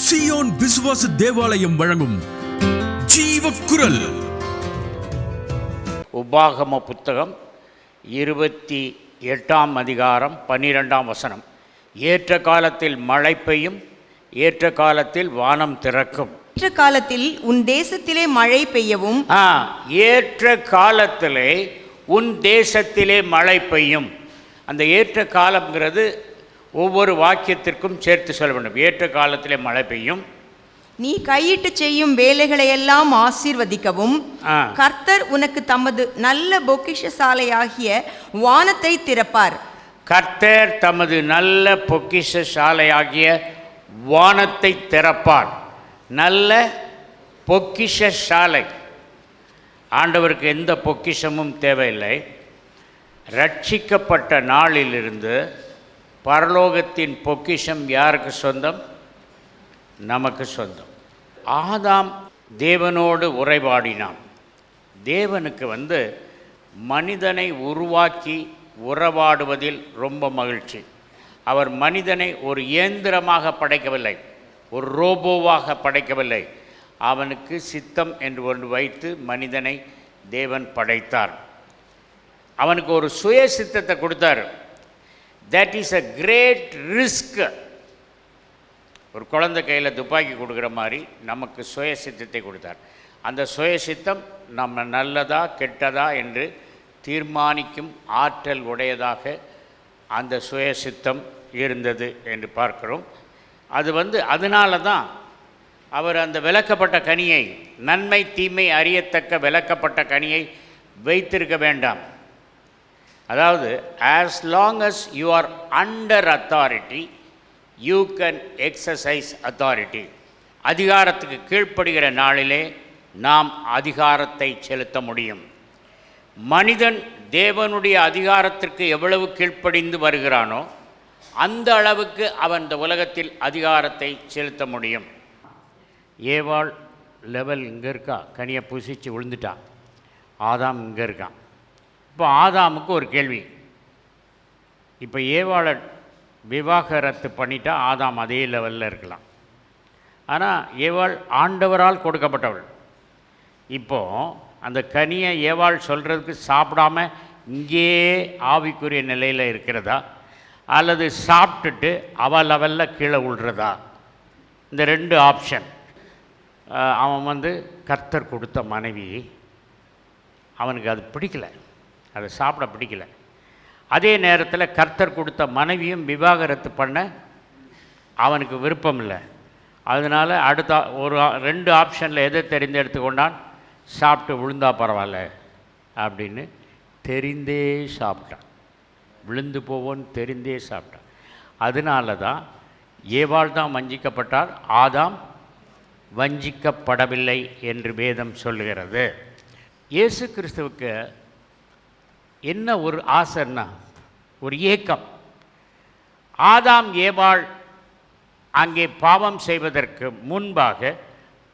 Zion விசுவாச தேவாலயம் வழங்கும் ஜீவக்குரல். உபாகம புத்தகம் 28ஆம் அதிகாரம் 12ஆம் வசனம். ஏற்ற காலத்தில் மழை பெய்யும், ஏற்ற காலத்தில் வானம் திறக்கும். ஏற்ற காலத்தில் உன் தேசத்திலே மழை பெய்யவும். ஏற்ற காலத்திலே உன் தேசத்திலே மழை பெய்யும். அந்த ஏற்ற காலம்ங்கிறது ஒவ்வொரு வாக்கியத்திற்கும் சேர்த்து சொல்ல வேண்டும். ஏற்ற காலத்திலே மழை பெய்யும். நீ கையிட்டு செய்யும் வேலைகளை எல்லாம் ஆசீர்வதிக்கவும். கர்த்தர் உனக்கு தமது நல்ல பொக்கிஷசாலையாகிய வானத்தை திறப்பார். கர்த்தர் தமது நல்ல பொக்கிஷசாலையாகிய வானத்தை திறப்பார். நல்ல பொக்கிஷசாலை. ஆண்டவருக்கு எந்த பொக்கிஷமும் தேவையில்லை. ரட்சிக்கப்பட்ட நாளிலிருந்து பரலோகத்தின் பொக்கிஷம் யாருக்கு சொந்தம்? நமக்கு சொந்தம். ஆதாம் தேவனோடு உரைவாடினான். தேவனுக்கு மனிதனை உருவாக்கி உறவாடுவதில் ரொம்ப மகிழ்ச்சி. அவர் மனிதனை ஒரு இயந்திரமாக படைக்கவில்லை, ஒரு ரோபோவாக படைக்கவில்லை. அவனுக்கு சித்தம் என்று ஒன்று வைத்து மனிதனை தேவன் படைத்தார். அவனுக்கு ஒரு சுய சித்தத்தை கொடுத்தார். That is a great risk. ஒரு குழந்தை கையில் துப்பாக்கி கொடுக்குற மாதிரி நமக்கு சுய சித்தத்தை கொடுத்தார். அந்த சுய சித்தம் நம்ம நல்லதா கெட்டதா என்று தீர்மானிக்கும் ஆற்றல் உடையதாக அந்த சுய சித்தம் இருந்தது என்று பார்க்கிறோம். அது அதனால தான் அவர் அந்த விலக்கப்பட்ட கனியை, நன்மை தீமை அறியத்தக்க விலக்கப்பட்ட கனியை வைத்திருக்க வேண்டாம். அதாவது as long as you are under authority you can exercise authority. அதிகாரத்துக்கு கீழ்ப்படுகிற நாளிலே நாம் அதிகாரத்தை செலுத்த முடியும். மனிதன் தேவனுடைய அதிகாரத்திற்கு எவ்வளவு கீழ்ப்படிந்து வருகிறானோ அந்த அளவுக்கு அவன் இந்த உலகத்தில் அதிகாரத்தை செலுத்த முடியும். ஏவாள் லெவல் இங்கே இருக்கா, கனியை புசிச்சு விழுந்துட்டான். ஆதாம் இங்கே இருக்கான். இப்போ ஆதாமுக்கு ஒரு கேள்வி. இப்போ ஏவாளை விவாகரத்து பண்ணிட்டா ஆதாம் அதே லெவலில் இருக்கலாம். ஆனால் ஏவாள் ஆண்டவரால் கொடுக்கப்பட்டவள். இப்போது அந்த கனியை ஏவாள் சொல்கிறதுக்கு சாப்பிடாம இங்கேயே ஆவிக்குரிய நிலையில் இருக்கிறதா, அல்லது சாப்பிட்டுட்டு அவள் லெவலில் கீழே விழுறதா? இந்த ரெண்டு ஆப்ஷன். அவன் கர்த்தர் கொடுத்த மனைவி, அவனுக்கு அது பிடிக்கலை, அதை சாப்பிட பிடிக்கல. அதே நேரத்தில் கர்த்தர் கொடுத்த மனைவியும் விவாகரத்து பண்ண அவனுக்கு விருப்பம் இல்லை. அதனால் அடுத்த ஒரு ரெண்டு ஆப்ஷனில் எதை தெரிந்து எடுத்துக்கொண்டான்? சாப்பிட்டு விழுந்தா பரவாயில்ல அப்படின்னு தெரிந்தே சாப்பிட்டான். விழுந்து போவோன்னு தெரிந்தே சாப்பிட்டான். அதனால தான் ஏவாள் தான் வஞ்சிக்கப்பட்டார், ஆதாம் வஞ்சிக்கப்படவில்லை என்று வேதம் சொல்லுகிறது. இயேசு கிறிஸ்துவுக்கு என்ன ஒரு ஆசைன்னா, ஒரு ஏக்கம். ஆதாம் ஏவாள் அங்கே பாவம் செய்வதற்கு முன்பாக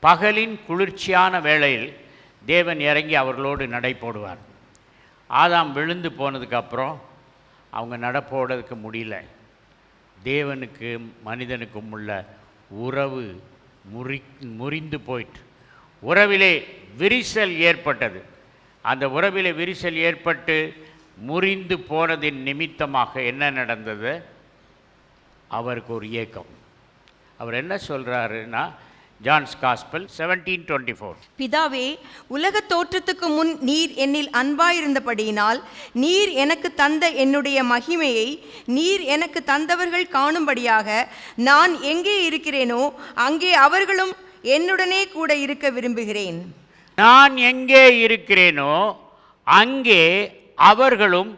பகலின் குளிர்ச்சியான வேளையில் தேவன் இறங்கி அவர்களோடு நடை போடுவார். ஆதாம் விழுந்து போனதுக்கப்புறம் அவங்க நடப்போடுறதுக்கு முடியல. தேவனுக்கு மனிதனுக்கும் உள்ள உறவு முறிந்து போயிட்டு உறவிலே விரிசல் ஏற்பட்டது. அந்த உறவிலே விரிசல் ஏற்பட்டு முறிந்து போனதின் நிமித்தமாக என்ன நடந்தது? அவருக்கு ஒரு ஏக்கம். அவர் என்ன சொல்கிறாருன்னா, ஜான்ஸ் காஸ்பல் 17:24, பிதாவே, உலக தோற்றத்துக்கு முன் நீர் என்னில் அன்பாயிருந்தபடியினால் நீர் எனக்கு தந்த என்னுடைய மகிமையை நீர் எனக்கு தந்தவர்கள் காணும்படியாக நான் எங்கே இருக்கிறேனோ அங்கே அவர்களும் என்னுடனே கூட இருக்க விரும்புகிறேன். நான் எங்கே இருக்கிறேனோ அங்கே அவர்களும்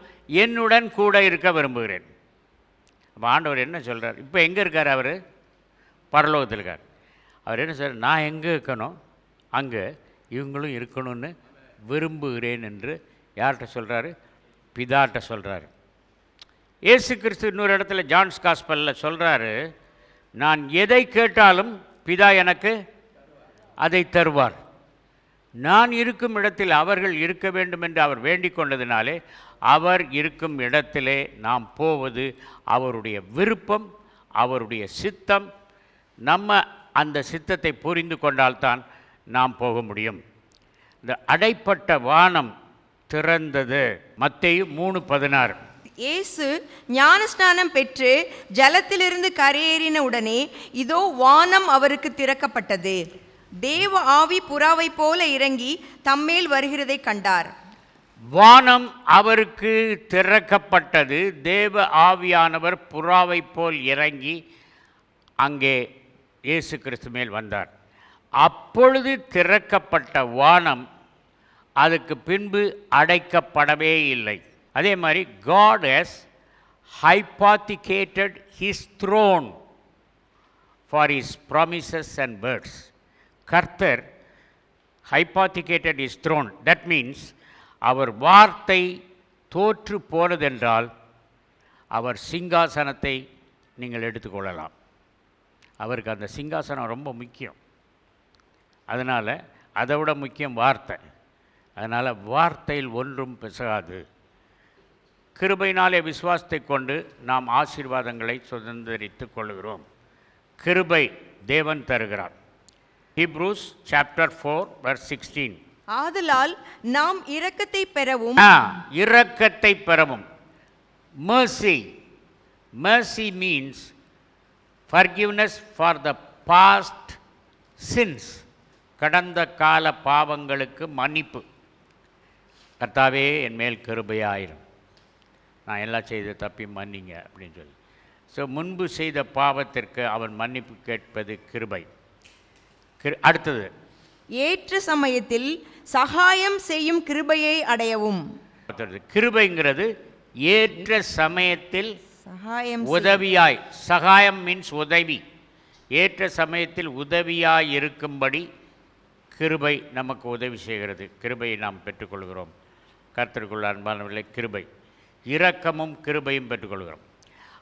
என்னுடன் கூட இருக்க விரும்புகிறேன். அப்போ ஆண்டவர் என்ன சொல்கிறார்? இப்போ எங்கே இருக்கார்? அவர் பரலோகத்தில் இருக்கார். அவர் என்ன சொல்கிறார்? நான் எங்கே இருக்கணும் அங்கே இவங்களும் இருக்கணும்னு விரும்புகிறேன் என்று யார்கிட்ட சொல்கிறாரு? பிதாட்ட சொல்கிறாரு. இயேசு கிறிஸ்து இன்னொரு இடத்துல ஜான்ஸ் காஸ்பலில் சொல்கிறாரு, நான் எதை கேட்டாலும் பிதா எனக்கு அதை தருவார். நான் இருக்கும் இடத்தில் அவர்கள் இருக்க வேண்டும் என்று அவர் வேண்டிக் கொண்டதினாலே அவர் இருக்கும் இடத்திலே நாம் போவது அவருடைய விருப்பம், அவருடைய சித்தம். நம்ம அந்த சித்தத்தை புரிந்து கொண்டால்தான் நாம் போக முடியும். இந்த அடைப்பட்ட வானம் திறந்தது. மத்தேயு 3:16. இயேசு ஞானஸ்நானம் பெற்று ஜலத்திலிருந்து கரையேறின உடனே இதோ வானம் அவருக்கு திறக்கப்பட்டது. தேவ ஆவி புறாவை போல இறங்கி தம்மேல் வருகிறதை கண்டார். வானம் அவருக்கு திறக்கப்பட்டது. தேவ ஆவியானவர் புறாவை போல் இறங்கி அங்கே இயேசு கிறிஸ்து மேல் வந்தார். அப்பொழுது திறக்கப்பட்ட வானம் அதுக்கு பின்பு அடைக்கப்படவே இல்லை. அதே மாதிரி God has hypothecated his throne for his promises and words. கர்த்தர் hypothecated his throne. That means அவர் வார்த்தை தோற்று போனதென்றால் அவர் சிங்காசனத்தை நீங்கள் எடுத்துக்கொள்ளலாம். அவருக்கு அந்த சிங்காசனம் ரொம்ப முக்கியம். அதனால் அதை விட முக்கியம் வார்த்தை. அதனால் வார்த்தையில் ஒன்றும் பிசகாது. கிருபையினாலே விசுவாசத்தை கொண்டு நாம் ஆசீர்வாதங்களை சுதந்திரித்துக் கொள்கிறோம். கிருபை தேவன் தருகிறார். Hebrews chapter 4 verse 16. ஆதலால் நாம் இரக்கத்தை பெறவும் இரக்கத்தை பெறவும். mercy. mercy means forgiveness for the past sins. கடந்த கால பாவங்களுக்கு மன்னிப்பு. கர்த்தாவே என் மேல் கிருபையாயிரும், நான் எல்லாம் செய்த தப்பி மன்னிங்க அப்படின்னு சொல்லி. ஸோ முன்பு செய்த பாவத்திற்கு அவன் மன்னிப்பு கேட்பது கிருபை. அடுத்தது ஏற்ற சமயத்தில் சகாயம் செய்யும் கிருபையை அடையவும். கிருபைங்கிறது ஏற்ற சமயத்தில் சகாயம் உதவியாய். சகாயம் மீன்ஸ் உதவி. ஏற்ற சமயத்தில் உதவியாய் இருக்கும்படி கிருபை நமக்கு உதவி செய்கிறது. கிருபையை நாம் பெற்றுக்கொள்கிறோம். கர்த்தருக்குள்ள அன்பானவர்களே, கிருபை இரக்கமும் கிருபையும் பெற்றுக்கொள்கிறோம்.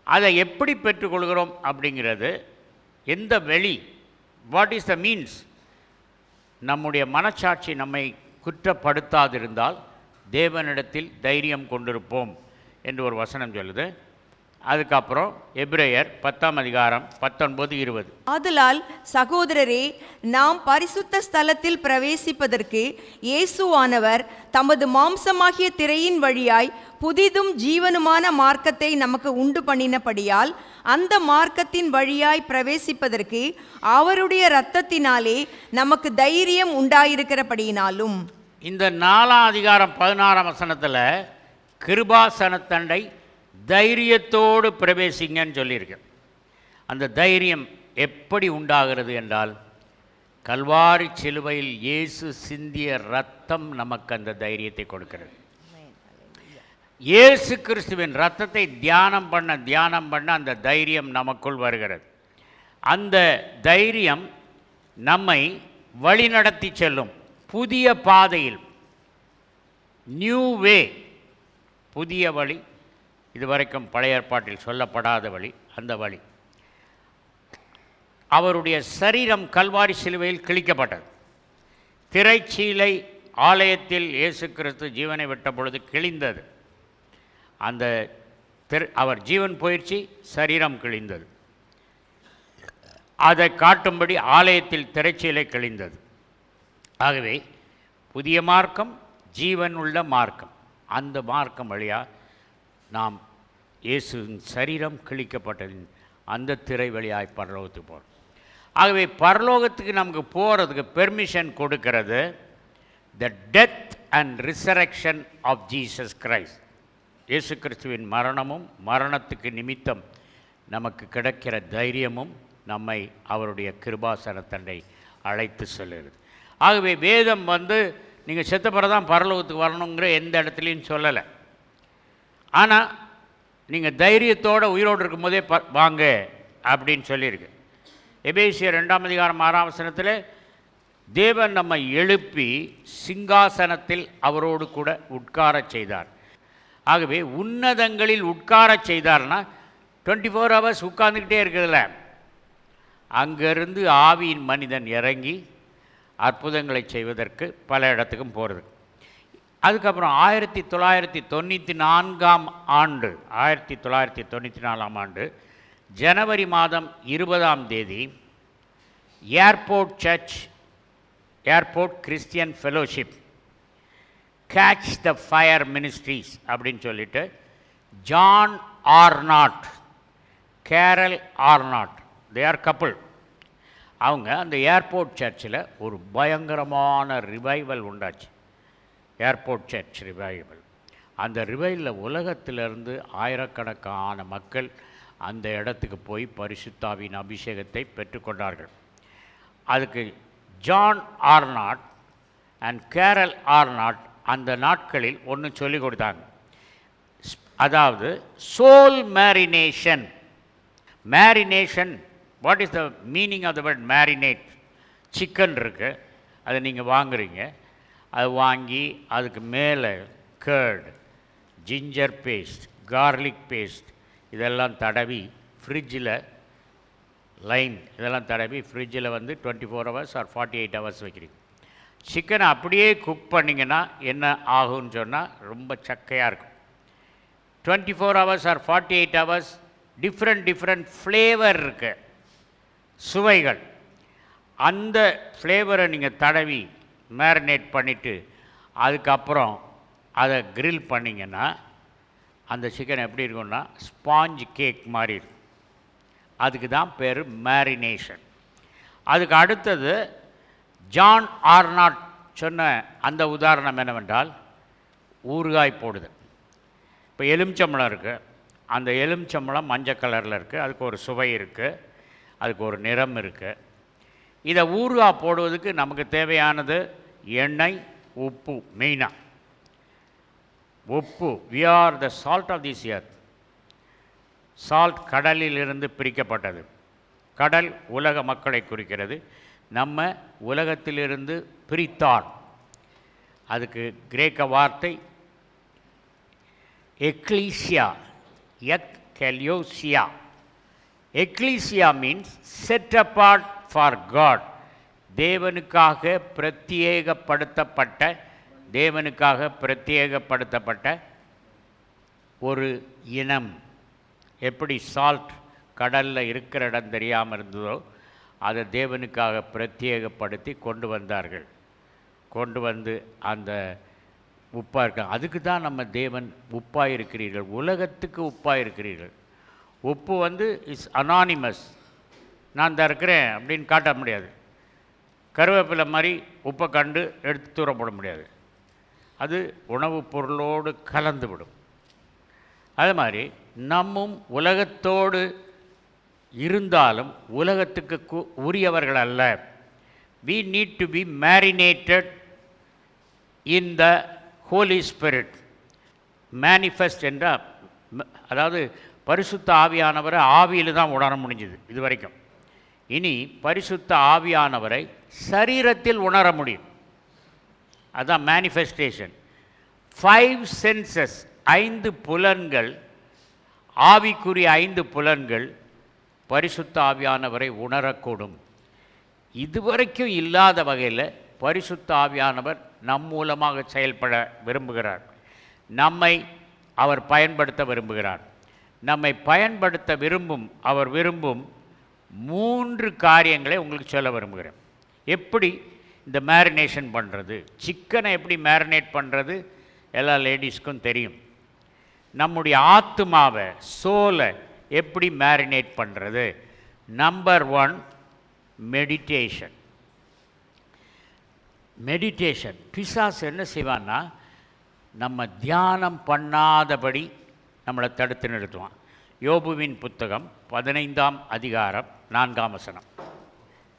அதை எப்படி பெற்றுக்கொள்கிறோம் அப்படிங்கிறது எந்த வழி, வாட் இஸ் த மீன்ஸ்? நம்முடைய மனச்சாட்சி நம்மை குற்றப்படுத்தாதிருந்தால் தேவனிடத்தில் தைரியம் கொண்டிருப்போம் என்று ஒரு வசனம் சொல்லுது. அதுக்கப்புறம் எபிரேயர் 10:19-20. ஆதலால் சகோதரரே, நாம் பரிசுத்த ஸ்தலத்தில் பிரவேசிப்பதற்கு இயேசுவானவர் தமது மாம்சமாகிய திரையின் வழியாய் புதிதும் ஜீவனுமான மார்க்கத்தை நமக்கு உண்டு பண்ணினபடியால் அந்த மார்க்கத்தின் வழியாய் பிரவேசிப்பதற்கு அவருடைய இரத்தத்தினாலே நமக்கு தைரியம் உண்டாயிருக்கிறபடியினாலும். இந்த 4:16 கிருபாசனத்தண்டை தைரியத்தோடு பிரவேசிங்கன்னு சொல்லியிருக்கேன். அந்த தைரியம் எப்படி உண்டாகிறது என்றால், கல்வாரி சிலுவையில் இயேசு சிந்திய இரத்தம் நமக்கு அந்த தைரியத்தை கொடுக்கிறது. இயேசு கிறிஸ்துவின் இரத்தத்தை தியானம் பண்ண அந்த தைரியம் நமக்குள் வருகிறது. அந்த தைரியம் நம்மை வழிநடத்தி செல்லும் புதிய பாதையில். நியூ வே, புதிய வழி, இதுவரைக்கும் பழைய ஏற்பாட்டில் சொல்லப்படாத வழி. அந்த வழி அவருடைய சரீரம் கல்வாரி சிலுவையில் கிழிக்கப்பட்டது. திரைச்சீலை ஆலயத்தில் இயேசு கிறிஸ்து ஜீவனை விட்ட பொழுது கிழிந்தது. அந்த அவர் ஜீவன் போயிடுச்சு, சரீரம் கிழிந்தது. அதை காட்டும்படி ஆலயத்தில் திரைச்சீலை கிழிந்தது. ஆகவே புதிய மார்க்கம், ஜீவன் உள்ள மார்க்கம். அந்த மார்க்கம் வழியாக நாம் இயேசுவின் சரீரம் கிழிக்கப்பட்டதின் அந்த திரை வழியாய் பரலோகத்துக்கு போகிறோம். ஆகவே பரலோகத்துக்கு நமக்கு போகிறதுக்கு பெர்மிஷன் கொடுக்கிறது the death and resurrection of Jesus Christ. இயேசு கிறிஸ்துவின் மரணமும் மரணத்துக்கு நிமித்தம் நமக்கு கிடைக்கிற தைரியமும் நம்மை அவருடைய கிருபாசனத்தண்டை அழைத்து செல்லுகிறது. ஆகவே வேதம் நீங்கள் செத்த பிறகு தான் பரலோகத்துக்கு வரணுங்கிற எந்த இடத்துலையும் சொல்லலை. ஆனால் நீங்கள் தைரியத்தோடு உயிரோடு இருக்கும்போதே வாங்க அப்படின்னு சொல்லியிருக்கு. எபேசியர் 2:6 தேவன் நம்மை எழுப்பி சிங்காசனத்தில் அவரோடு கூட உட்காரச் செய்தார். ஆகவே உன்னதங்களில் உட்காரச் செய்தார்னா 24 hours உட்கார்ந்துக்கிட்டே இருக்குதுல்ல, அங்கேருந்து ஆவியின் மனிதன் இறங்கி அற்புதங்களை செய்வதற்கு பல இடத்துக்கும் போகிறது. அதுக்கப்புறம் 1994 ஜனவரி மாதம் 20ஆம் தேதி airport church, airport Christian fellowship, catch the fire ministries அப்படின்னு சொல்லிட்டு John Arnott, Carol Arnott, they are couple. அவங்க அந்த ஏர்போர்ட் சர்ச்சில் ஒரு பயங்கரமான ரிவைவல் உண்டாச்சு. Airport church revival. அந்த ரிவைவலில் உலகத்திலிருந்து ஆயிரக்கணக்கான மக்கள் அந்த இடத்துக்கு போய் பரிசுத்தாவின் அபிஷேகத்தை பெற்றுக்கொண்டார்கள். அதுக்கு John Arnott and Carol Arnott அந்த நாட்களில் ஒன்று சொல்லிக் கொடுத்தாங்க. அதாவது soul marination. Marination, what is the meaning of the word marinate? Chicken இருக்குது, அதை நீங்கள் வாங்குறீங்க, அது வாங்கி அதுக்கு மேலே curd, ginger paste, garlic paste இதெல்லாம் தடவி ஃப்ரிட்ஜில், லைம் இதெல்லாம் தடவி ஃப்ரிட்ஜில் வந்து 24 ஹவர்ஸ் ஆர் 48 ஹவர்ஸ் வைக்கிறீங்க. சிக்கனை அப்படியே குக் பண்ணிங்கன்னா என்ன ஆகும்னு சொன்னால் ரொம்ப சக்கையாக இருக்கும். 24 hours or 48 hours different flavour இருக்குது, சுவைகள். அந்த ஃப்ளேவரை நீங்கள் தடவி மேரினேட் பண்ணிவிட்டு அதுக்கப்புறம் அதை கிரில் பண்ணிங்கன்னா அந்த சிக்கன் எப்படி இருக்கும்னா ஸ்பாஞ்ச் கேக் மாதிரி இருக்கும். அதுக்கு தான் பேர் மேரினேஷன். அதுக்கு அடுத்தது ஜான் ஆர்நாட் சொன்ன அந்த உதாரணம் என்னவென்றால் ஊறுகாய் போடுது. இப்போ எலுமிச்சம்பழம் இருக்குது, அந்த எலுமிச்சம்பழம் மஞ்சள் கலரில் இருக்குது, அதுக்கு ஒரு சுவை இருக்குது, அதுக்கு ஒரு நிறம் இருக்குது. இதை ஊறுகாய் போடுவதுக்கு நமக்கு தேவையானது எண்ணெய், உப்பு. மெயினாக உப்பு. we are the salt of this earth. Salt கடலிலிருந்து பிரிக்கப்பட்டது. கடல் உலக மக்களை குறிக்கிறது. நம்ம உலகத்திலிருந்து பிரித்தார். அதுக்கு கிரேக்க வார்த்தை எக்லீசியா, எக்கெலியோசியா. Ecclesia means set apart for God. தேவனுக்காக பிரத்யேகப்படுத்தப்பட்ட ஒரு இனம். எப்படி சால்ட் கடலில் இருக்கிற இடம் தெரியாமல் இருந்ததோ அதை தேவனுக்காக பிரத்யேகப்படுத்தி கொண்டு வந்தார்கள். கொண்டு வந்து அந்த உப்பாக இருக்காங்க. அதுக்கு தான் நம்ம தேவன் உப்பாக இருக்கிறீர்கள், உலகத்துக்கு உப்பாக இருக்கிறீர்கள். உப்பு வந்து இஸ் அனானிமஸ். நான் தான் இருக்கிறேன் அப்படின்னு காட்ட முடியாது. கருவேப்பிலை மாதிரி உப்பை கண்டு எடுத்து தூர போட முடியாது. அது உணவுப் பொருளோடு கலந்துவிடும். அது மாதிரி நம்மும் உலகத்தோடு இருந்தாலும் உலகத்துக்கு உரியவர்கள் அல்ல. we need to be marinated in the Holy Spirit. manifest என்றால் அதாவது பரிசுத்த ஆவியானவரை ஆவியில் தான் உணர முடிஞ்சுது இது வரைக்கும். இனி பரிசுத்த ஆவியானவரை சரீரத்தில் உணர முடியும். அதுதான் மேனிஃபெஸ்டேஷன். 5 சென்சஸ், 5 புலன்கள், ஆவிக்குரிய 5 புலன்கள் பரிசுத்த ஆவியானவரை உணரக்கூடும். இதுவரைக்கும் இல்லாத வகையில் பரிசுத்த ஆவியானவர் நம் மூலமாக செயல்பட விரும்புகிறார். நம்மை அவர் பயன்படுத்த விரும்புகிறார். நம்மை பயன்படுத்த அவர் விரும்பும் 3 காரியங்களை உங்களுக்கு சொல்ல விரும்புகிறேன். எப்படி இந்த மேரினேஷன் பண்ணுறது, சிக்கனை எப்படி மேரினேட் பண்ணுறது எல்லா லேடிஸ்க்கும் தெரியும். நம்முடைய ஆத்துமாவை, சோலை எப்படி மேரினேட் பண்ணுறது? Number 1 meditation. மெடிடேஷன். பிசாசு என்ன செய்வான்னா நம்ம தியானம் பண்ணாதபடி நம்மளை தடுத்து நிறுத்துவான். யோபுவின் புத்தகம் 15ஆம் அதிகாரம் 4ஆம் வசனம்.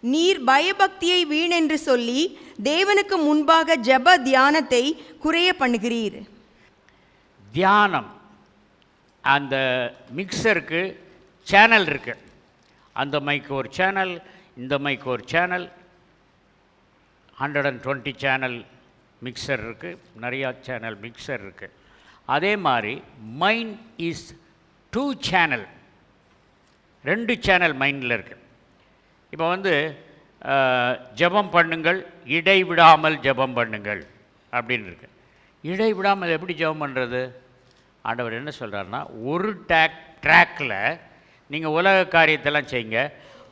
நீர் பயபக்தியை வீணென்று சொல்லி தேவனுக்கு முன்பாக ஜெப தியானத்தை குறைய பண்ணுகிறீர். தியானம். அந்த மிக்சருக்கு சேனல் இருக்கு. அந்த மைக்கு ஒரு சேனல், இந்த மைக்கு ஒரு சேனல். 120 சேனல் மிக்சர் இருக்குது, நிறையா சேனல் மிக்சர் இருக்குது. அதே மாதிரி மைண்ட் இஸ் 2 சேனல், 2 சேனல் மைண்டில் இருக்குது. இப்போ வந்து ஜெபம் பண்ணுங்கள், இடைவிடாமல் ஜெபம் பண்ணுங்கள் அப்படின்னு இருக்கு. இடைவிடாமல் எப்படி ஜெபம் பண்ணுறது? ஆண்டவர் என்ன சொல்கிறாருன்னா, ஒரு ட்ராக்கில் நீங்கள் உலக காரியத்தெல்லாம் செய்யுங்க,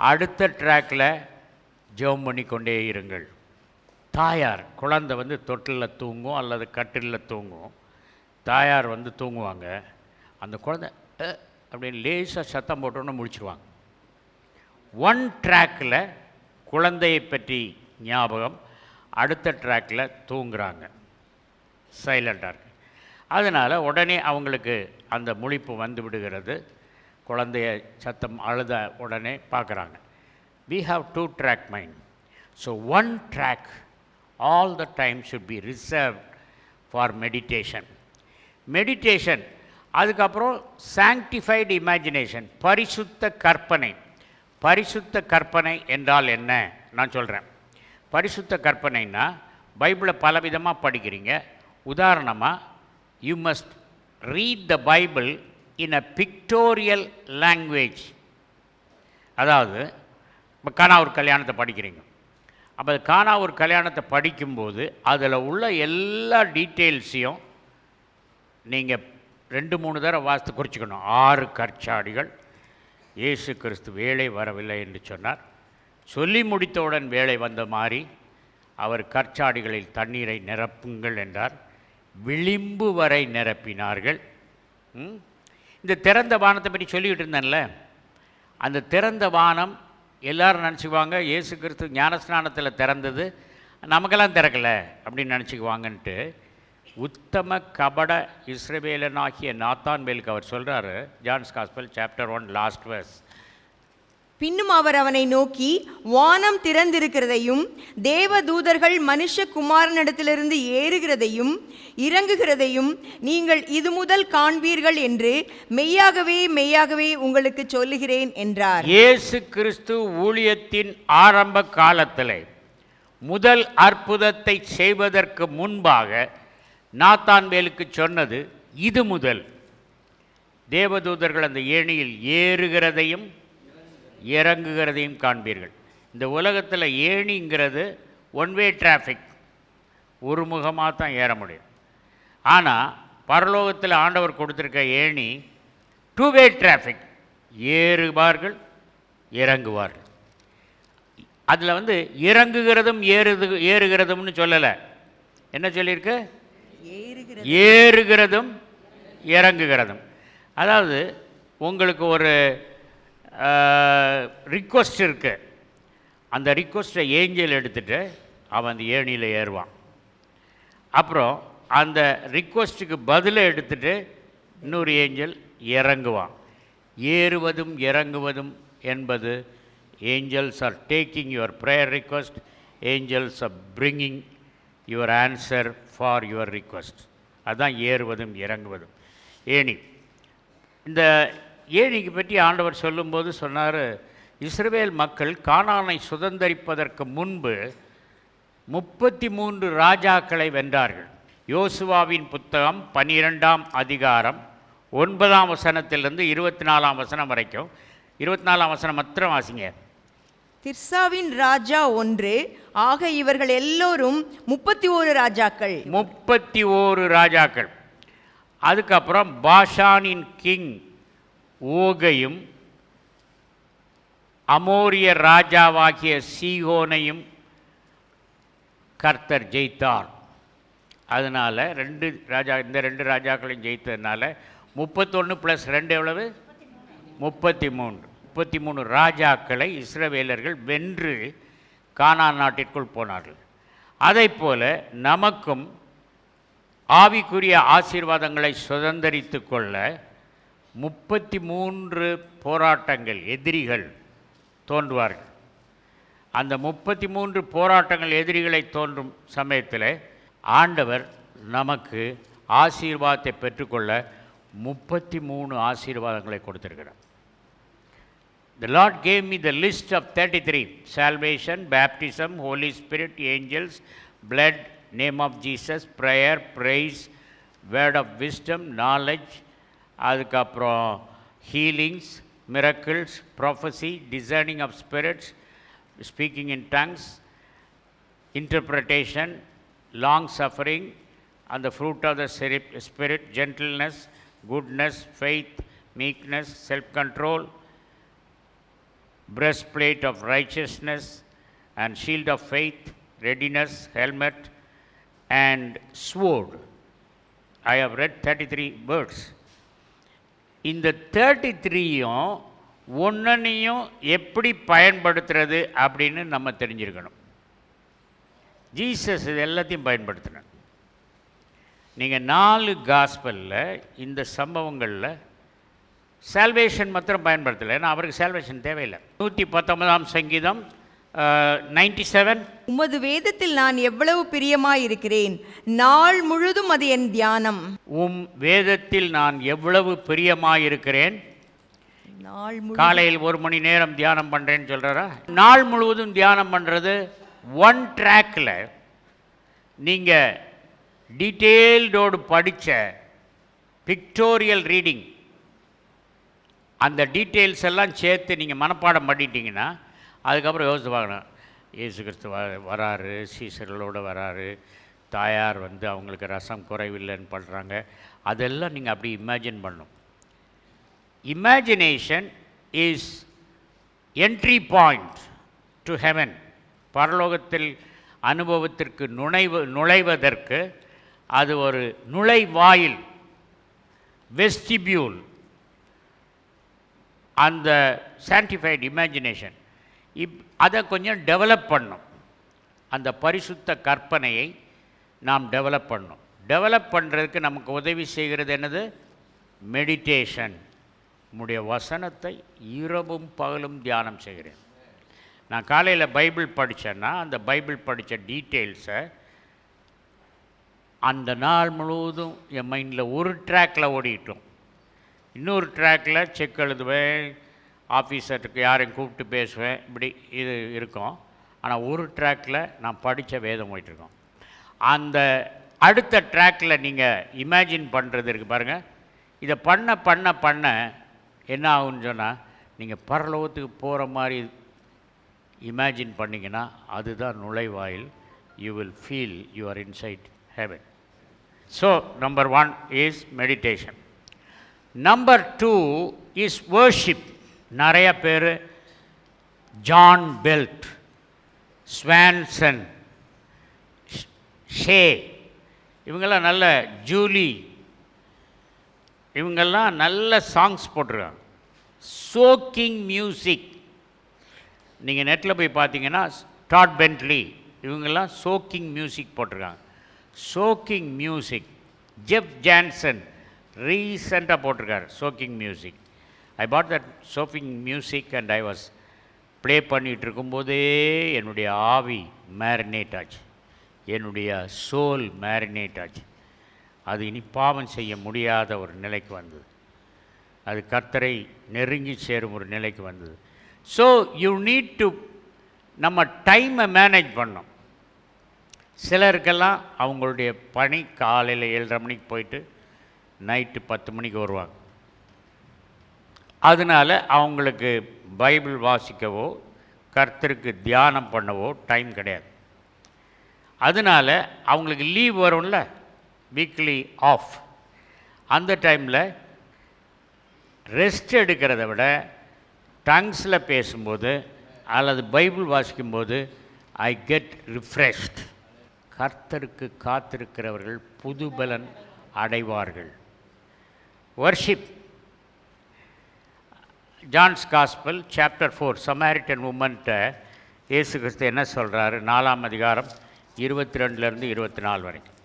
அடுத்த ட்ராக்கில் ஜெபம் பண்ணிக்கொண்டே இருங்கள். தாயார் குழந்தை வந்து தொட்டிலில் தூங்கும் அல்லது கட்டிலில் தூங்கும். தாயார் வந்து தூங்குவாங்க. அந்த குழந்தை அப்படின்னு லேசாக சத்தம் போட்டோன்னு முடிச்சிருவாங்க. ஒன் ட்ராக்கில் குழந்தையை பற்றி ஞாபகம், அடுத்த ட்ராக்கில் தூங்குறாங்க, சைலண்டாக இருக்கு. அதனால் உடனே அவங்களுக்கு அந்த முழிப்பு வந்து விடுகிறது. குழந்தைய சத்தம் அழுத உடனே பார்க்குறாங்க. We have 2-track mind. So one track all the time should be reserved for meditation. Meditation அதுக்கப்புறம் sanctified imagination, பரிசுத்த கற்பனை. பரிசுத்த கற்பனை என்றால் என்ன நான் சொல்கிறேன். பரிசுத்த கற்பனைன்னா பைபிளை பலவிதமாக படிக்கிறீங்க. உதாரணமாக you must read the Bible in a pictorial language. அதாவது இப்போ கானா ஒரு கல்யாணத்தை படிக்கிறீங்க. அப்போ அது கானா ஒரு கல்யாணத்தை படிக்கும்போது அதில் உள்ள எல்லா டீட்டெயில்ஸையும் நீங்கள் 2-3 தடவை வாசித்து குறிச்சிக்கணும். 6 கற்சாடிகள், இயேசு கிறிஸ்து வேலை வரவில்லை என்று சொன்னார். சொல்லி முடித்தவுடன் வேலை வந்த மாதிரி அவர் கற்சாடிகளில் தண்ணீரை நிரப்புங்கள் என்றார். விளிம்பு வரை நிரப்பினார்கள். இந்த திறந்த வானத்தை பற்றி சொல்லிக்கிட்டு இருந்தேன்ல, அந்த திறந்த வானம் எல்லோரும் நினச்சிக்குவாங்க இயேசு கிறிஸ்து ஞானஸ்நானத்தில் திறந்தது, நமக்கெல்லாம் திறக்கலை அப்படின்னு நினச்சிக்குவாங்கன்ட்டு உத்தம கபட இஸ்ரவேலனாகிய நாத்தான்வேலுக்கு அவர் சொல்கிறாரு. John's gospel chapter 1 last verse. பின்னும் அவர் அவனை நோக்கி, வானம் திறந்திருக்கிறதையும் தேவதூதர்கள் மனுஷகுமாரனிடத்திலிருந்து ஏறுகிறதையும் இறங்குகிறதையும் நீங்கள் இது முதல் காண்பீர்கள் என்று மெய்யாகவே மெய்யாகவே உங்களுக்கு சொல்லுகிறேன் என்றார். இயேசு கிறிஸ்து ஊழியத்தின் ஆரம்ப காலத்தில் முதல் அற்புதத்தை செய்வதற்கு முன்பாக நாத்தான்வேலுக்கு சொன்னது, இது முதல் தேவதூதர்கள் அந்த ஏணியில் ஏறுகிறதையும் இறங்குகிறதையும் காண்பீர்கள். இந்த உலகத்தில் ஏணிங்கிறது ஒன்வே டிராஃபிக், ஒரு முகமாக தான் ஏற முடியும். ஆனால் பரலோகத்தில் ஆண்டவர் கொடுத்துருக்க ஏணி 2-வே டிராஃபிக், ஏறுவார்கள் இறங்குவார்கள். அதில் வந்து இறங்குகிறதும் ஏறுகிறதும்னு சொல்லலை, என்ன சொல்லியிருக்கு? ஏறுகிறதும் இறங்குகிறதும். அதாவது உங்களுக்கு ஒரு ரிக்வஸ்ட் இருக்குது, அந்த ரிக்வஸ்ட்டை ஏஞ்சல் எடுத்துகிட்டு அவன் அந்த ஏணியில் ஏறுவான். அப்புறம் அந்த ரிக்வஸ்ட்டுக்கு பதிலை எடுத்துகிட்டு இன்னொரு ஏஞ்சல் இறங்குவான். ஏறுவதும் இறங்குவதும் என்பது angels are taking your prayer request, angels are bringing your answer for your request. அதுதான் ஏறுவதும் இறங்குவதும் ஏணி. இந்த ஏணிக்கு பற்றி ஆண்டவர் சொல்லும்போது சொன்னார், இஸ்ரவேல் மக்கள் கானானை சுதந்தரிப்பதற்கு முன்பு 33 ராஜாக்களை வென்றார்கள். யோசுவாவின் புத்தகம் 12ஆம் அதிகாரம் 9ஆம் வசனத்திலிருந்து 24ஆம் வசனம் வரைக்கும். 24ஆம் வசனம் மாத்திரம் வாசிங்க. திர்சாவின் ராஜா 1 ஆக இவர்கள் எல்லோரும் 31 ராஜாக்கள். 31 ராஜாக்கள். அதுக்கப்புறம் பாஷானின் கிங் ஓகையும் அமோரிய ராஜாவாகிய சீகோனையும் கர்த்தர் ஜெயித்தார். அதனால் இந்த 2 ராஜாக்களையும் ஜெயித்ததுனால 31 + 2 எவ்வளவு? 33 ராஜாக்களை இஸ்ரவேலர்கள் வென்று கானான் நாட்டிற்குள் போனார்கள். அதைப்போல நமக்கும் ஆவிக்குரிய ஆசீர்வாதங்களை சுதந்தரித்து கொள்ள 33 போராட்டங்கள், எதிரிகள் தோன்றுவார்கள். அந்த 33 போராட்டங்கள் எதிரிகளை தோன்றும் சமயத்தில் ஆண்டவர் நமக்கு ஆசீர்வாதத்தை பெற்றுக்கொள்ள 33 ஆசீர்வாதங்களை கொடுத்திருக்கிறார். The Lord gave me the list of 33: salvation, baptism, Holy Spirit, angels, blood, name of Jesus, prayer, praise, word of wisdom, knowledge, அதுக்கப்புறம் healings, miracles, prophecy, discerning of spirits, speaking in tongues, interpretation, long suffering, அந்த fruit of the spirit, gentleness, goodness, faith, meekness, self control, breastplate of righteousness, and shield of faith, readiness, helmet, and sword. I have read 33 words. இந்த 33யும் ஒன்றையும் எப்படி பயன்படுத்துறது அப்படின்னு நம்ம தெரிஞ்சிருக்கணும். Jesus இது எல்லாத்தையும் பயன்படுத்தினார். நீங்கள் 4 காஸ்பலில் இந்த சம்பவங்களில் சால்வேஷன் மாத்திரம் பயன்படுத்தலை, ஏன்னா அவருக்கு சால்வேஷன் தேவையில்லை. 119ஆம் சங்கீதம் 97. உமது வேதத்தில் நான் எவ்வளவு பிரியமாயிருக்கிறேன், நாள் முழுதும் அது என் தியானம். உம் வேதத்தில் நான் எவ்வளவு பிரியமாயிருக்கிறேன். நாள் காலையில் 1 மணி நேரம் தியானம் பண்ணுறேன்னு சொல்கிறாரா? நாள் முழுவதும் தியானம் பண்ணுறது ஒன் ட்ராக்கில் நீங்கள் டீட்டெயில்டோடு படித்த பிக்டோரியல் ரீடிங், அந்த டீட்டெயில்ஸ் எல்லாம் சேர்த்து நீங்கள் மனப்பாடம் பண்ணிட்டீங்கன்னா அதுக்கப்புறம் யோசித்து பார்க்கணும். இயேசு கிறிஸ்து வராரு, சீசர்களோடு வராரு, தாயார் வந்து அவங்களுக்கு ரசம் குறைவில்லைன்னு பண்ணுறாங்க, அதெல்லாம் நீங்கள் அப்படி இமேஜின் பண்ணணும். Imagination is entry point to heaven. பரலோகத்தில் அனுபவத்திற்கு நுழைவதற்கு அது ஒரு நுழைவாயில், வெஸ்டிபியூல். அந்த சான்டிஃபைடு இமேஜினேஷன் அதை கொஞ்சம் டெவலப் பண்ணணும். அந்த பரிசுத்த கற்பனையை நாம் டெவலப் பண்ணணும். டெவலப் பண்ணுறதுக்கு நமக்கு உதவி செய்கிறது என்னது? மெடிடேஷன். உம்முடைய வசனத்தை இரவும் பகலும் தியானம் செய்கிறேன். நான் காலையில் பைபிள் படித்தேன்னா அந்த பைபிள் படித்த டீட்டெயில்ஸை அந்த நாள் முழுவதும் என் மைண்டில் ஒரு ட்ராக்கில் ஓடிட்டோம். இன்னொரு ட்ராக்கில் செக் எழுதுவேன், ஆஃபீஸருக்கு யாரையும் கூப்பிட்டு பேசுவேன், இப்படி இது இருக்கும். ஆனால் ஒரு ட்ராக்கில் நான் படித்த வேதம் போயிட்டுருக்கோம். அந்த அடுத்த ட்ராக்கில் நீங்கள் இமேஜின் பண்ணுறது இருக்குது பாருங்கள். இதை பண்ண பண்ண பண்ண என்ன ஆகுன்னு சொன்னால், நீங்கள் பரலோகத்துக்கு போகிற மாதிரி இமேஜின் பண்ணிங்கன்னா அதுதான் நுழைவாயில். You will feel you are inside heaven. So number 1 is meditation. Number 2 is worship. நிறைய பேர் ஜான் பெல்ட், ஸ்வான்சன், ஷே, இவங்கெல்லாம் நல்ல ஜூலி, இவங்கெல்லாம் நல்ல சாங்ஸ் போட்டிருக்காங்க. Shocking music. நீங்கள் நெட்டில் போய் பார்த்தீங்கன்னா டாட் பென்ட்லி இவங்கெல்லாம் சோக்கிங் மியூசிக் போட்டிருக்காங்க. Shocking music. ஜெஃப் ஜான்சன் ரீசெண்டாக போட்டிருக்காரு shocking music. I bought that shocking music and I was play பண்ணிகிட்டு இருக்கும்போதே என்னுடைய ஆவி மேரினேட் ஆச்சு, என்னுடைய சோல் மேரினேட் ஆச்சு. அது இனி பாவம் செய்ய முடியாத ஒரு நிலைக்கு வந்தது. அது கர்த்தரை நெருங்கி சேரும் ஒரு நிலைக்கு வந்தது. ஸோ யூ நீட் டு நம்ம டைமை மேனேஜ் பண்ணோம். சிலருக்கெல்லாம் அவங்களுடைய பணி காலையில் 7:30 மணிக்கு போயிட்டு நைட்டு 10 மணிக்கு வருவாங்க. அதனால் அவங்களுக்கு பைபிள் வாசிக்கவோ கர்த்தருக்கு தியானம் பண்ணவோ டைம் கிடையாது. அதனால் அவங்களுக்கு லீவ் வரும்ல, வீக்லி ஆஃப், அந்த டைமில் ரெஸ்ட் எடுக்கிறத விட டங்ஸில் பேசும்போது அல்லது பைபிள் வாசிக்கும்போது ஐ கெட் ரிஃப்ரெஷ்ட். கர்த்தருக்கு காத்திருக்கிறவர்கள் புதுபலன் அடைவார்கள். Worship. John's gospel chapter 4 Samaritan உமன்கிட்ட இயேசு கிறிஸ்து என்ன சொல்கிறாரு? 4ஆம் அதிகாரம் 22 24 வரைக்கும்.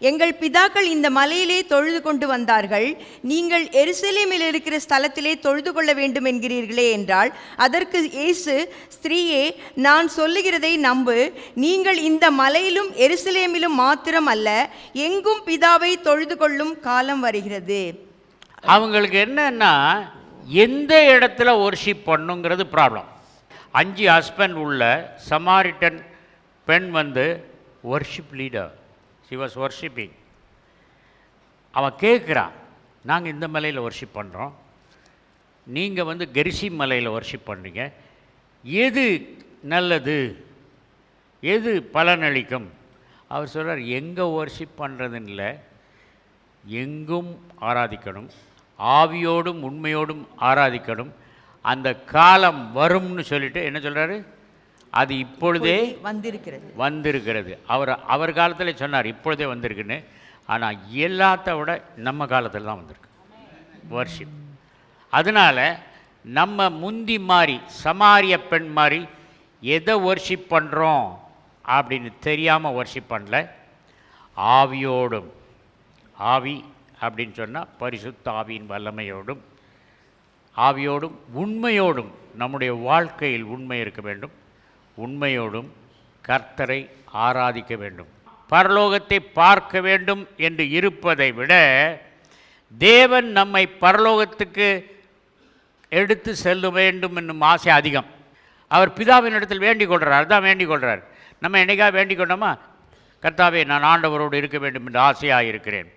எங்கள் பிதாக்கள் இந்த மலையிலே தொழுது கொண்டு வந்தார்கள், நீங்கள் எருசலேமில் இருக்கிற ஸ்தலத்திலே தொழுது கொள்ள வேண்டும் என்கிறீர்களே என்றால், அதற்கு இயேசு, ஸ்திரீயே, நான் சொல்லுகிறதை நம்பு, நீங்கள் இந்த மலையிலும் எருசலேமிலும் மாத்திரம் அல்ல, எங்கும் பிதாவை தொழுது கொள்ளும் காலம் வருகிறது. அவங்களுக்கு என்னன்னா, எந்த இடத்துல வர்ஷிப் பண்ணுங்கிறது ப்ராப்ளம். 5 ஹஸ்பண்ட் உள்ள சமாரிட்டன் பெண் வந்து worship leader. She was worshipping. அவன் கேட்குறான், நாங்கள் இந்த மலையில் வர்ஷிப் பண்ணுறோம், நீங்கள் வந்து கெரிசிம் மலையில் வர்ஷிப் பண்ணுறீங்க, எது நல்லது, எது பலனளிக்கும்? அவர் சொல்கிறார், எங்கே வர்ஷிப் பண்ணுறதுன்னு இல்லை, எங்கும் ஆராதிக்கணும், ஆவியோடும் உண்மையோடும் ஆராதிக்கணும், அந்த காலம் வரும்னு சொல்லிட்டு என்ன சொல்கிறாரு? அது இப்பொழுதே வந்திருக்கிறது. அவர் காலத்தில் சொன்னார் இப்பொழுதே வந்திருக்குன்னு. ஆனால் எல்லாத்த விட நம்ம காலத்தில் தான் வந்திருக்கு வர்ஷிப். அதனால் நம்ம முந்தி மாதிரி சமாரிய பெண் மாதிரி எதை வர்ஷிப் பண்ணுறோம் அப்படின்னு தெரியாமல் வர்ஷிப் பண்ணல. ஆவியோடும், ஆவி அப்படின்னு சொன்னால் பரிசுத்த ஆவியின் வல்லமையோடும், ஆவியோடும் உண்மையோடும், நம்முடைய வாழ்க்கையில் உண்மை இருக்க வேண்டும், உண்மையோடும் கர்த்தரை ஆராதிக்க வேண்டும், பரலோகத்தை பார்க்க வேண்டும் என்று இருப்பதை விட தேவன் நம்மை பரலோகத்துக்கு எடுத்து செல்ல வேண்டும் என்னும் ஆசை அதிகம். அவர் பிதாவின் இடத்தில் வேண்டிக் கொள்கிறார். அதுதான் வேண்டிக் கொள்கிறார். நம்ம என்னைக்காக வேண்டிக் கொண்டோமா, கர்த்தாவே நான் ஆண்டவரோடு இருக்க வேண்டும் என்று ஆசையாக இருக்கிறேன்.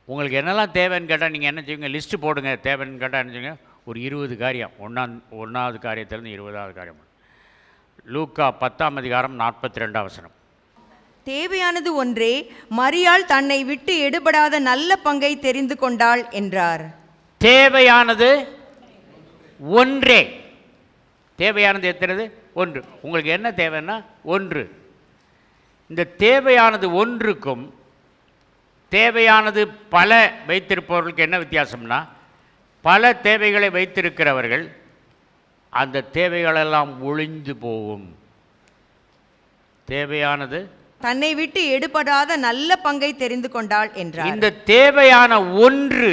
உங்களுக்கு என்னெல்லாம் தேவைன்னு கேட்டால் நீங்கள் என்ன செய்வீங்க, லிஸ்ட்டு போடுங்க. தேவைன்னு கேட்டால் என்ன செய்வீங்க, ஒரு 20 காரியம், ஒன்றாவது காரியத்திலேருந்து 20வது காரியம். லூக்கா 10:42 தேவையானது ஒன்றே, மரியாள் தன்னை விட்டு எடுபடாத நல்ல பங்கை தெரிந்து கொண்டாள் என்றார். தேவையானது ஒன்றே. தேவையானது எத்தனது? ஒன்று. உங்களுக்கு என்ன தேவைன்னா ஒன்று. இந்த தேவையானது ஒன்றுக்கும் தேவையானது பல வைத்திருப்பவர்களுக்கு என்ன வித்தியாசம்னா, பல தேவைகளை வைத்திருக்கிறவர்கள் அந்த தேவைகளெல்லாம் ஒழிந்து போகும். தேவையானது தன்னை விட்டு எடுபடாத நல்ல பங்கை தெரிந்து கொண்டாள் என்றார். இந்த தேவையான ஒன்று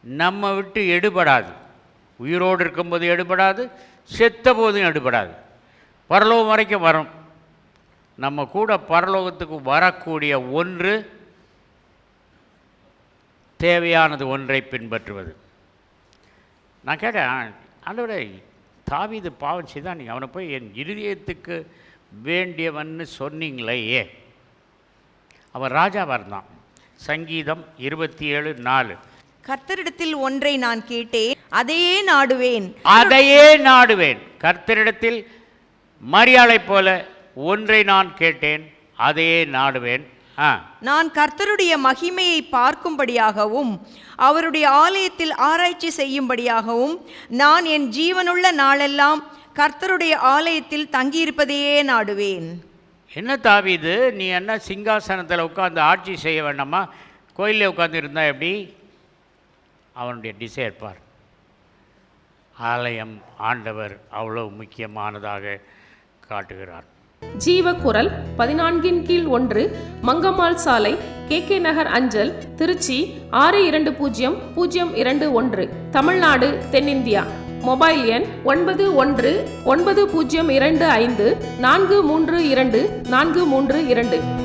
நம்ம விட்டு எடுபடாது. உயிரோடு இருக்கும்போது எடுபடாது, செத்த போதும் எடுபடாது, பரலோகம் வரைக்கும் வரும். நம்ம கூட பரலோகத்துக்கு வரக்கூடிய ஒன்று தேவையானது ஒன்றை பின்பற்றுவது. நான் கேட்டேன், ஆண்டவரே தாவீது பாவம் செய்தான், நீங்கள் அவனை போய் என் இருதயத்துக்கு வேண்டியவன்னு சொன்னீங்களே, அவன் ராஜாவாக இருந்தான். சங்கீதம் 27:4 கர்த்தரிடத்தில் ஒன்றை நான் கேட்டேன், அதையே நாடுவேன். கர்த்தரிடத்தில் மரியாளை போல ஒன்றை நான் கேட்டேன், அதையே நாடுவேன். நான் கர்த்தருடைய மகிமையை பார்க்கும்படியாகவும் அவருடைய ஆலயத்தில் ஆராய்ச்சி செய்யும்படியாகவும் நான் என் ஜீவனுள்ள நாளெல்லாம் கர்த்தருடைய ஆலயத்தில் தங்கியிருப்பதையே நாடுவேன். என்ன தாவீது, நீ என்ன சிங்காசனத்தில் உட்கார்ந்து ஆட்சி செய்ய வேண்டாமா, கோயிலில் உட்கார்ந்து இருந்தா எப்படி? அவனுடைய டிசைர் பார். ஆலயம் ஆண்டவர் அவ்வளவு முக்கியமானதாக காட்டுகிறார். ஜீவக்குரல் 14/1 மங்கம்மாள் சாலை, KK நகர் அஞ்சல், திருச்சி 620021, தமிழ்நாடு, தென்னிந்தியா. மொபைல் எண் 919025432432.